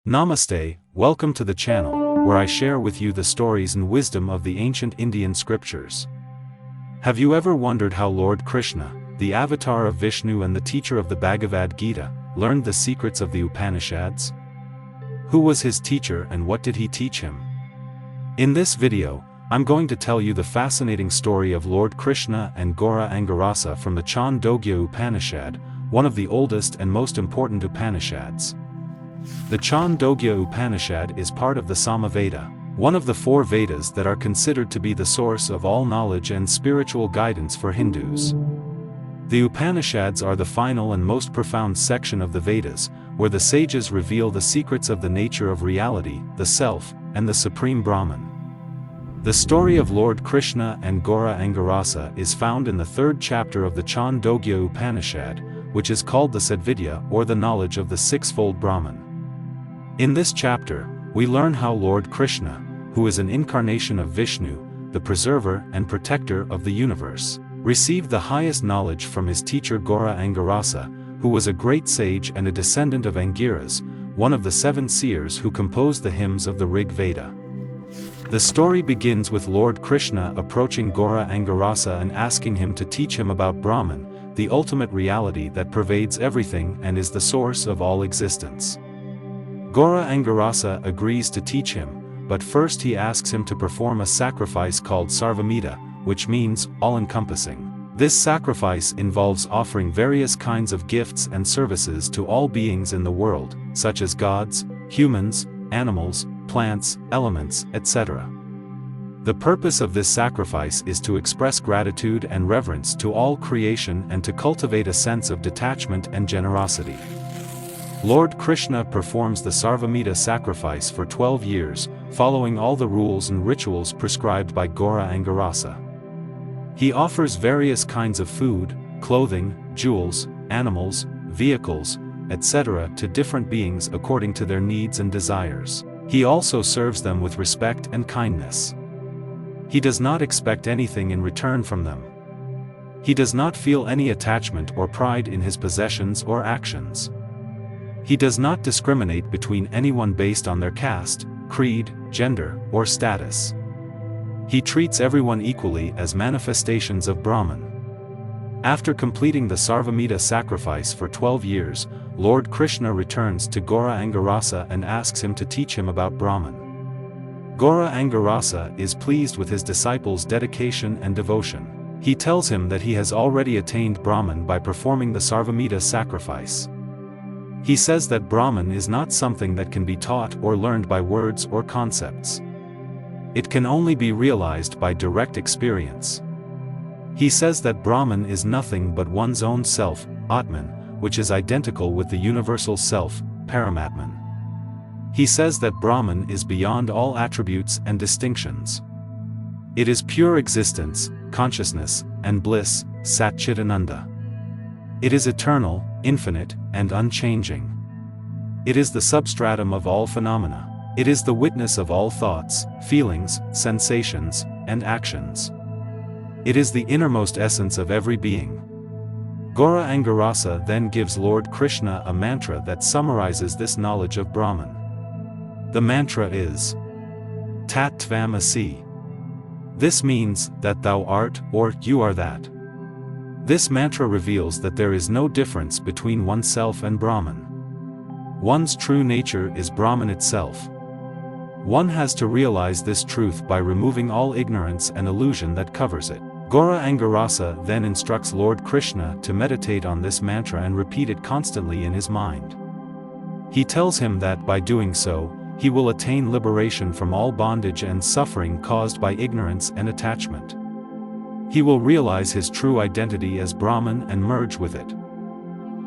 Namaste, welcome to the channel, where I share with you the stories and wisdom of the ancient Indian scriptures. Have you ever wondered how Lord Krishna, the avatar of Vishnu and the teacher of the Bhagavad Gita, learned the secrets of the Upanishads? Who was his teacher and what did he teach him? In this video, I'm going to tell you the fascinating story of Lord Krishna and Ghora Angirasa from the Chandogya Upanishad, one of the oldest and most important Upanishads. The Chandogya Upanishad is part of the Samaveda, one of the four Vedas that are considered to be the source of all knowledge and spiritual guidance for Hindus. The Upanishads are the final and most profound section of the Vedas, where the sages reveal the secrets of the nature of reality, the self, and the supreme Brahman. The story of Lord Krishna and Ghora Angirasa is found in the third chapter of the Chandogya Upanishad, which is called the Sadvidya or the knowledge of the sixfold Brahman. In this chapter, we learn how Lord Krishna, who is an incarnation of Vishnu, the preserver and protector of the universe, received the highest knowledge from his teacher Ghora Angirasa, who was a great sage and a descendant of Angiras, one of the 7 seers who composed the hymns of the Rig Veda. The story begins with Lord Krishna approaching Ghora Angirasa and asking him to teach him about Brahman, the ultimate reality that pervades everything and is the source of all existence. Ghora Angirasa agrees to teach him, but first he asks him to perform a sacrifice called Sarvamita, which means all-encompassing. This sacrifice involves offering various kinds of gifts and services to all beings in the world, such as gods, humans, animals, plants, elements, etc. The purpose of this sacrifice is to express gratitude and reverence to all creation and to cultivate a sense of detachment and generosity. Lord Krishna performs the Sarvamita sacrifice for 12 years, following all the rules and rituals prescribed by Ghora Angirasa. He offers various kinds of food, clothing, jewels, animals, vehicles, etc. to different beings according to their needs and desires. He also serves them with respect and kindness. He does not expect anything in return from them. He does not feel any attachment or pride in his possessions or actions. He does not discriminate between anyone based on their caste, creed, gender, or status. He treats everyone equally as manifestations of Brahman. After completing the Sarvamita sacrifice for 12 years, Lord Krishna returns to Ghora Angirasa and asks him to teach him about Brahman. Ghora Angirasa is pleased with his disciple's dedication and devotion. He tells him that he has already attained Brahman by performing the Sarvamita sacrifice. He says that Brahman is not something that can be taught or learned by words or concepts. It can only be realized by direct experience. He says that Brahman is nothing but one's own self, Atman, which is identical with the universal self, Paramatman. He says that Brahman is beyond all attributes and distinctions. It is pure existence, consciousness, and bliss, Satchitananda. It is eternal, infinite, and unchanging. It is the substratum of all phenomena. It is the witness of all thoughts, feelings, sensations, and actions. It is the innermost essence of every being. Ghora Angirasa then gives Lord Krishna a mantra that summarizes this knowledge of Brahman. The mantra is Tat Tvam Asi. This means that thou art or you are that. This mantra reveals that there is no difference between oneself and Brahman. One's true nature is Brahman itself. One has to realize this truth by removing all ignorance and illusion that covers it. Ghora Angirasa then instructs Lord Krishna to meditate on this mantra and repeat it constantly in his mind. He tells him that by doing so, he will attain liberation from all bondage and suffering caused by ignorance and attachment. He will realize his true identity as Brahman and merge with it.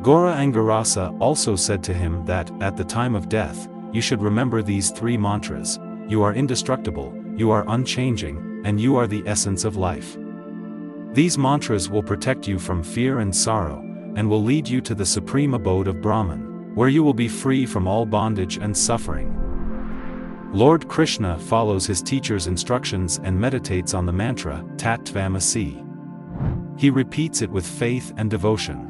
Ghora Angirasa also said to him that, at the time of death, you should remember these 3 mantras: you are indestructible, you are unchanging, and you are the essence of life. These mantras will protect you from fear and sorrow, and will lead you to the supreme abode of Brahman, where you will be free from all bondage and suffering. Lord Krishna follows his teacher's instructions and meditates on the mantra, Tat Tvam Asi. He repeats it with faith and devotion.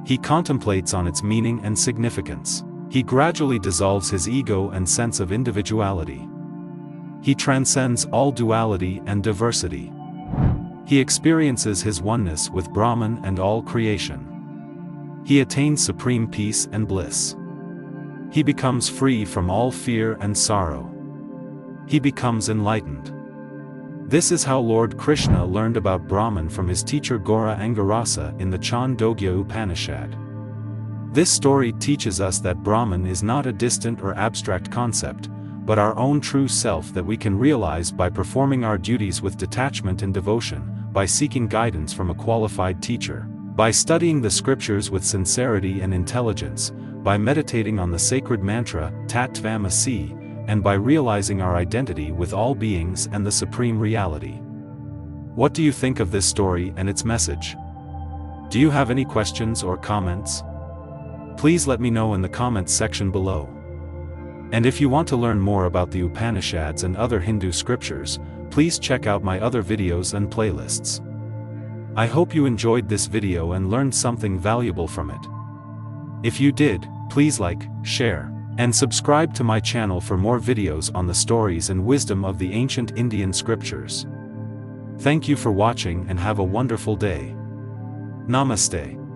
He contemplates on its meaning and significance. He gradually dissolves his ego and sense of individuality. He transcends all duality and diversity. He experiences his oneness with Brahman and all creation. He attains supreme peace and bliss. He becomes free from all fear and sorrow. He becomes enlightened. This is how Lord Krishna learned about Brahman from his teacher Ghora Angirasa in the Chandogya Upanishad. This story teaches us that Brahman is not a distant or abstract concept, but our own true self that we can realize by performing our duties with detachment and devotion, by seeking guidance from a qualified teacher, by studying the scriptures with sincerity and intelligence, by meditating on the sacred mantra, Tat Tvam Asi, and by realizing our identity with all beings and the supreme reality. What do you think of this story and its message? Do you have any questions or comments? Please let me know in the comments section below. And if you want to learn more about the Upanishads and other Hindu scriptures, please check out my other videos and playlists. I hope you enjoyed this video and learned something valuable from it. If you did, please like, share, and subscribe to my channel for more videos on the stories and wisdom of the ancient Indian scriptures. Thank you for watching and have a wonderful day. Namaste.